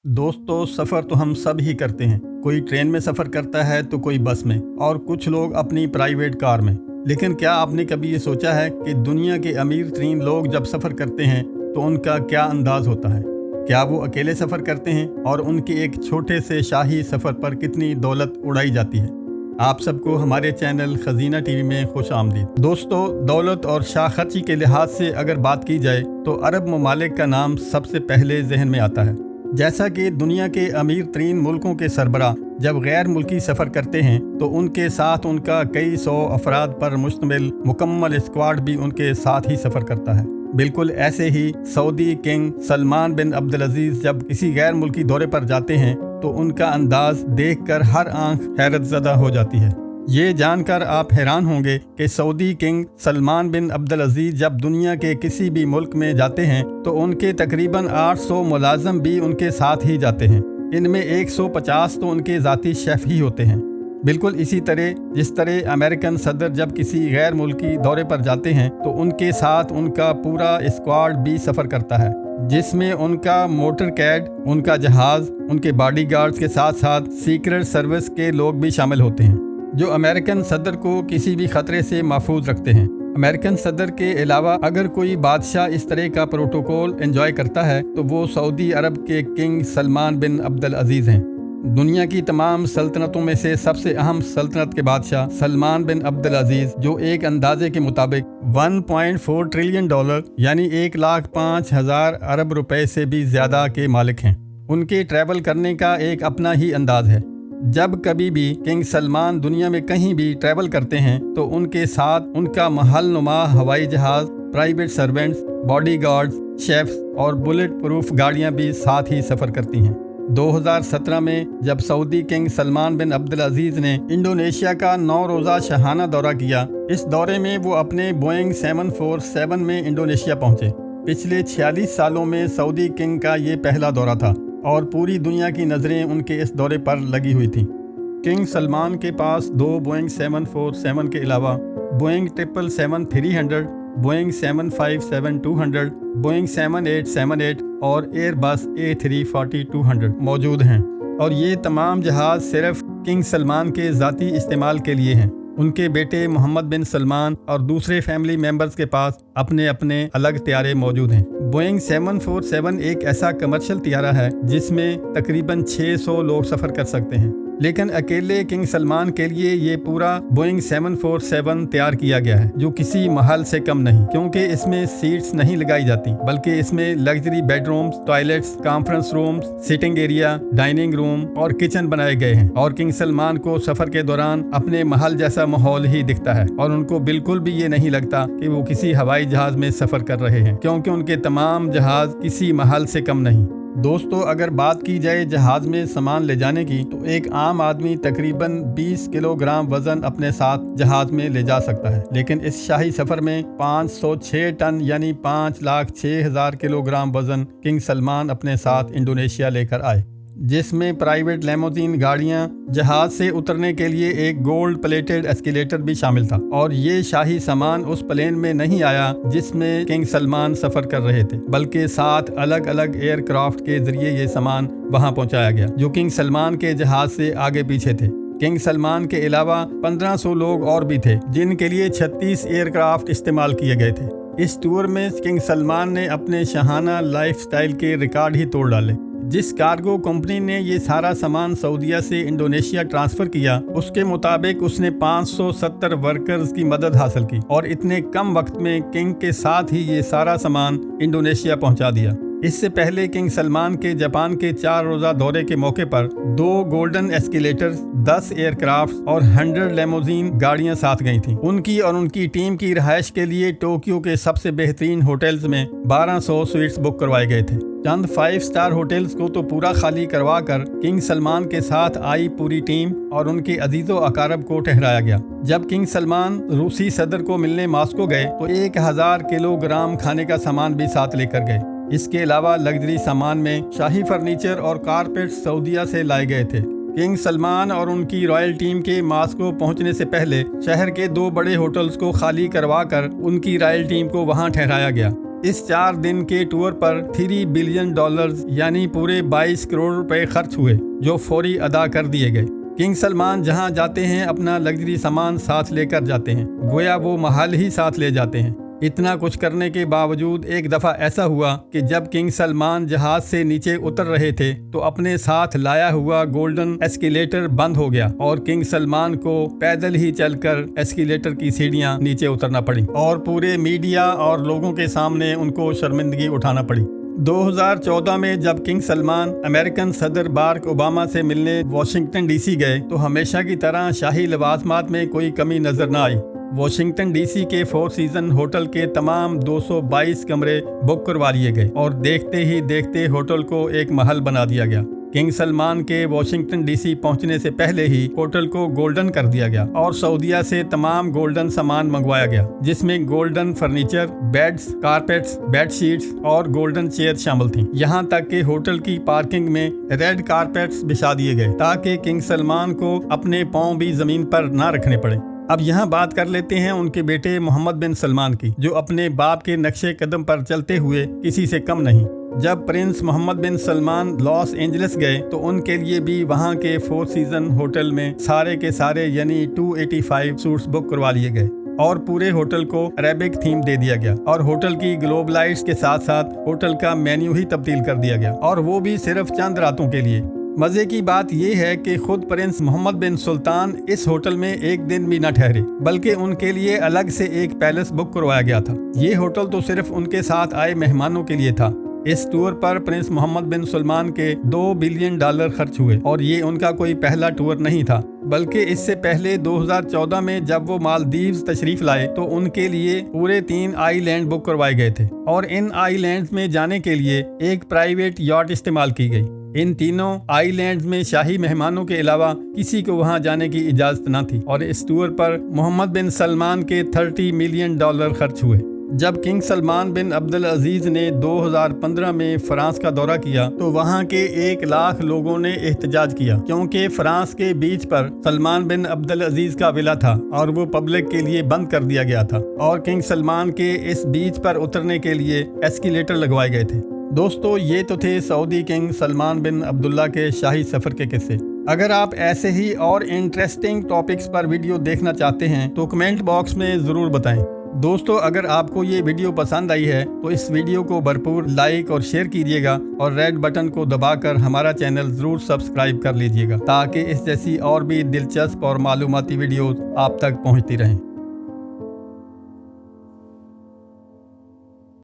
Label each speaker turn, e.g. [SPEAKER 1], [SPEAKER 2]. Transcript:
[SPEAKER 1] दोस्तों, सफ़र तो हम सब ही करते हैं। कोई ट्रेन में सफ़र करता है तो कोई बस में और कुछ लोग अपनी प्राइवेट कार में। लेकिन क्या आपने कभी ये सोचा है कि दुनिया के अमीर तरीन लोग जब सफ़र करते हैं तो उनका क्या अंदाज होता है? क्या वो अकेले सफ़र करते हैं और उनके एक छोटे से शाही सफ़र पर कितनी दौलत उड़ाई जाती है? आप सबको हमारे चैनल खजीना टीवी में खुश आमदीद। दोस्तों, दौलत और शाह खर्ची के लिहाज से अगर बात की जाए तो अरब ममालिक का नाम सबसे पहले जहन में आता है। जैसा कि दुनिया के अमीर तरीन मुल्कों के सरबराह जब गैर मुल्की सफ़र करते हैं तो उनके साथ उनका कई सौ अफराद पर मुश्तमिल मुकम्मल स्क्वाड भी उनके साथ ही सफ़र करता है। बिल्कुल ऐसे ही सऊदी किंग सलमान बिन अब्दुल अजीज़ जब किसी गैर मुल्की दौरे पर जाते हैं तो उनका अंदाज देखकर हर आंख हैरतज़दा हो जाती है। ये जानकर आप हैरान होंगे कि सऊदी किंग सलमान बिन अब्दुल अजीज़ जब दुनिया के किसी भी मुल्क में जाते हैं तो उनके तकरीबन 800 मुलाजम भी उनके साथ ही जाते हैं। इनमें 150 तो उनके ज़ाती शेफ़ ही होते हैं। बिल्कुल इसी तरह जिस तरह अमेरिकन सदर जब किसी गैर मुल्की दौरे पर जाते हैं तो उनके साथ उनका पूरा स्क्वाड भी सफ़र करता है, जिसमें उनका मोटर कैड, उनका जहाज़, उनके बॉडीगार्ड्स के साथ साथ सीक्रेट सर्विस के लोग भी शामिल होते हैं जो अमेरिकन सदर को किसी भी ख़तरे से महफूज रखते हैं। अमेरिकन सदर के अलावा अगर कोई बादशाह इस तरह का प्रोटोकॉल एंजॉय करता है तो वो सऊदी अरब के किंग सलमान बिन अब्दुल अजीज़ हैं। दुनिया की तमाम सल्तनतों में से सबसे अहम सल्तनत के बादशाह सलमान बिन अब्दुल अजीज़, जो एक अंदाजे के मुताबिक 1.4 ट्रिलियन डॉलर यानी 1,05,000 अरब रुपए से भी ज़्यादा के मालिक हैं। उनके ट्रैवल करने का एक अपना ही अंदाज है। जब कभी भी किंग सलमान दुनिया में कहीं भी ट्रैवल करते हैं तो उनके साथ उनका महल नुमा हवाई जहाज़, प्राइवेट सर्वेंट्स, बॉडीगार्ड्स, शेफ्स और बुलेट प्रूफ गाड़ियां भी साथ ही सफ़र करती हैं। 2017 में जब सऊदी किंग सलमान बिन अब्दुल अजीज़ ने इंडोनेशिया का 9 रोज़ा शाहाना दौरा किया, इस दौरे में वो अपने बोइंग 747 में इंडोनेशिया पहुंचे। पिछले 46 सालों में सऊदी किंग का ये पहला दौरा था और पूरी दुनिया की नज़रें उनके इस दौरे पर लगी हुई थी। किंग सलमान के पास 2 बोइंग 747 के अलावा बोइंग 777-300, बोइंग 757-200, बोइंग 7878 और एयरबस A340-200 मौजूद हैं और ये तमाम जहाज़ सिर्फ किंग सलमान के ज़ाती इस्तेमाल के लिए हैं। उनके बेटे मोहम्मद बिन सलमान और दूसरे फैमिली मेंबर्स के पास अपने अपने अलग त्यारे मौजूद हैं। बोइंग 747 एक ऐसा कमर्शियल त्यारा है जिसमें तकरीबन 600 लोग सफ़र कर सकते हैं, लेकिन अकेले किंग सलमान के लिए ये पूरा बोइंग 747 तैयार किया गया है, जो किसी महल से कम नहीं, क्योंकि इसमें सीट्स नहीं लगाई जाती बल्कि इसमें luxury bedrooms, toilets, conference rooms, sitting area, dining room और किचन बनाए गए हैं। और किंग सलमान को सफ़र के दौरान अपने महल जैसा माहौल ही दिखता है और उनको बिल्कुल भी ये नहीं लगता कि वो किसी हवाई जहाज़ में सफ़र कर रहे हैं, क्योंकि उनके तमाम जहाज़ किसी महल से कम नहीं। दोस्तों, अगर बात की जाए जहाज़ में सामान ले जाने की तो एक आम आदमी तकरीबन 20 किलोग्राम वज़न अपने साथ जहाज़ में ले जा सकता है, लेकिन इस शाही सफ़र में 506 टन यानी 5,06,000 किलोग्राम वज़न किंग सलमान अपने साथ इंडोनेशिया लेकर आए, जिसमें प्राइवेट लेमोजीन गाड़ियां, जहाज़ से उतरने के लिए एक गोल्ड प्लेटेड एस्केलेटर भी शामिल था। और ये शाही सामान उस प्लेन में नहीं आया जिसमें किंग सलमान सफ़र कर रहे थे, बल्कि 7 अलग अलग एयरक्राफ्ट के ज़रिए ये सामान वहां पहुंचाया गया, जो किंग सलमान के जहाज़ से आगे पीछे थे। किंग सलमान के अलावा 1500 लोग और भी थे, जिनके लिए 36 एयरक्राफ्ट इस्तेमाल किए गए थे। इस टूर में किंग सलमान ने अपने शाहाना लाइफस्टाइल के रिकॉर्ड ही तोड़ डाले। जिस कार्गो कंपनी ने ये सारा सामान सऊदीया से इंडोनेशिया ट्रांसफ़र किया, उसके मुताबिक उसने 570 वर्कर्स की मदद हासिल की और इतने कम वक्त में किंग के साथ ही ये सारा सामान इंडोनेशिया पहुंचा दिया। इससे पहले किंग सलमान के जापान के 4 रोज़ा दौरे के मौके पर 2 गोल्डन एस्केलेटर्स, 10 एयरक्राफ्ट और 100 लेमोजीन गाड़ियां साथ गई थीं। उनकी और उनकी टीम की रिहाइश के लिए टोक्यो के सबसे बेहतरीन होटल्स में 1200 स्वीट्स बुक करवाए गए थे। चंद 5 स्टार होटल्स को तो पूरा खाली करवा कर किंग सलमान के साथ आई पूरी टीम और उनके अजीज़ो अकारब को ठहराया गया। जब किंग सलमान रूसी सदर को मिलने मॉस्को गए तो 1000 किलोग्राम खाने का सामान भी साथ लेकर गए। इसके अलावा लग्जरी सामान में शाही फर्नीचर और कारपेट सऊदीया से लाए गए थे। किंग सलमान और उनकी रॉयल टीम के मॉस्को पहुंचने से पहले शहर के 2 बड़े होटल्स को खाली करवा कर उनकी रॉयल टीम को वहां ठहराया गया। इस 4 दिन के टूर पर $3 बिलियन यानी पूरे 22 करोड़ रुपए खर्च हुए, जो फौरी अदा कर दिए गए। किंग सलमान जहां जाते हैं अपना लग्जरी सामान साथ लेकर जाते हैं, गोया वो महल ही साथ ले जाते हैं। इतना कुछ करने के बावजूद एक दफ़ा ऐसा हुआ कि जब किंग सलमान जहाज से नीचे उतर रहे थे तो अपने साथ लाया हुआ गोल्डन एस्केलेटर बंद हो गया और किंग सलमान को पैदल ही चलकर एस्केलेटर की सीढ़ियां नीचे उतरना पड़ी और पूरे मीडिया और लोगों के सामने उनको शर्मिंदगी उठाना पड़ी। 2014 में जब किंग सलमान अमेरिकन सदर बाराक ओबामा से मिलने वाशिंगटन डीसी गए तो हमेशा की तरह शाही लवाजमात में कोई कमी नजर न आई। वाशिंगटन डीसी के 4 सीजन होटल के तमाम 222 कमरे बुक करवा लिए गए और देखते ही देखते होटल को एक महल बना दिया गया। किंग सलमान के वाशिंगटन डीसी पहुंचने से पहले ही होटल को गोल्डन कर दिया गया और सऊदीया से तमाम गोल्डन सामान मंगवाया गया, जिसमें golden furniture, beds, carpets, bedsheets और गोल्डन चेयर शामिल थी। यहाँ तक कि होटल की पार्किंग में रेड कारपेट्स बिछा दिए गए ताकि किंग सलमान को अपने पांव भी जमीन पर ना रखने पड़े। अब यहाँ बात कर लेते हैं उनके बेटे मोहम्मद बिन सलमान की, जो अपने बाप के नक्शे कदम पर चलते हुए किसी से कम नहीं। जब प्रिंस मोहम्मद बिन सलमान लॉस एंजलिस गए तो उनके लिए भी वहाँ के 4 सीजन होटल में सारे के सारे यानी 285 सूट्स बुक करवा लिए गए और पूरे होटल को अरेबिक थीम दे दिया गया और होटल की ग्लोब लाइट्स के साथ साथ होटल का मेन्यू ही तब्दील कर दिया गया, और वो भी सिर्फ चंद रातों के लिए। मजे की बात यह है कि खुद प्रिंस मोहम्मद बिन सुल्तान इस होटल में एक दिन भी न ठहरे, बल्कि उनके लिए अलग से एक पैलेस बुक करवाया गया था। ये होटल तो सिर्फ उनके साथ आए मेहमानों के लिए था। इस टूर पर प्रिंस मोहम्मद बिन सलमान के $2 बिलियन खर्च हुए और ये उनका कोई पहला टूर नहीं था, बल्कि इससे पहले 2014 में जब वो मालदीव्स तशरीफ लाए तो उनके लिए पूरे 3 आइलैंड बुक करवाए गए थे और इन आइलैंड्स में जाने के लिए एक प्राइवेट यॉट इस्तेमाल की गई। इन तीनों आइलैंड्स में शाही मेहमानों के अलावा किसी को वहां जाने की इजाजत न थी और इस टूर पर मोहम्मद बिन सलमान के $30 मिलियन खर्च हुए। जब किंग सलमान बिन अब्दुल अजीज ने 2015 में फ्रांस का दौरा किया तो वहां के 1 लाख लोगों ने एहतजाज किया, क्योंकि फ्रांस के बीच पर सलमान बिन अब्दुल अजीज का विला था और वो पब्लिक के लिए बंद कर दिया गया था और किंग सलमान के इस बीच पर उतरने के लिए एस्केलेटर लगवाए गए थे। दोस्तों, ये तो थे सऊदी किंग सलमान बिन अब्दुल्ला के शाही सफ़र के किस्से। अगर आप ऐसे ही और इंटरेस्टिंग टॉपिक्स पर वीडियो देखना चाहते हैं तो कमेंट बॉक्स में ज़रूर बताएं। दोस्तों, अगर आपको ये वीडियो पसंद आई है तो इस वीडियो को भरपूर लाइक और शेयर कीजिएगा और रेड बटन को दबाकर हमारा चैनल ज़रूर सब्सक्राइब कर लीजिएगा, ताकि इस जैसी और भी दिलचस्प और मालूमाती वीडियोस आप तक पहुंचती रहें।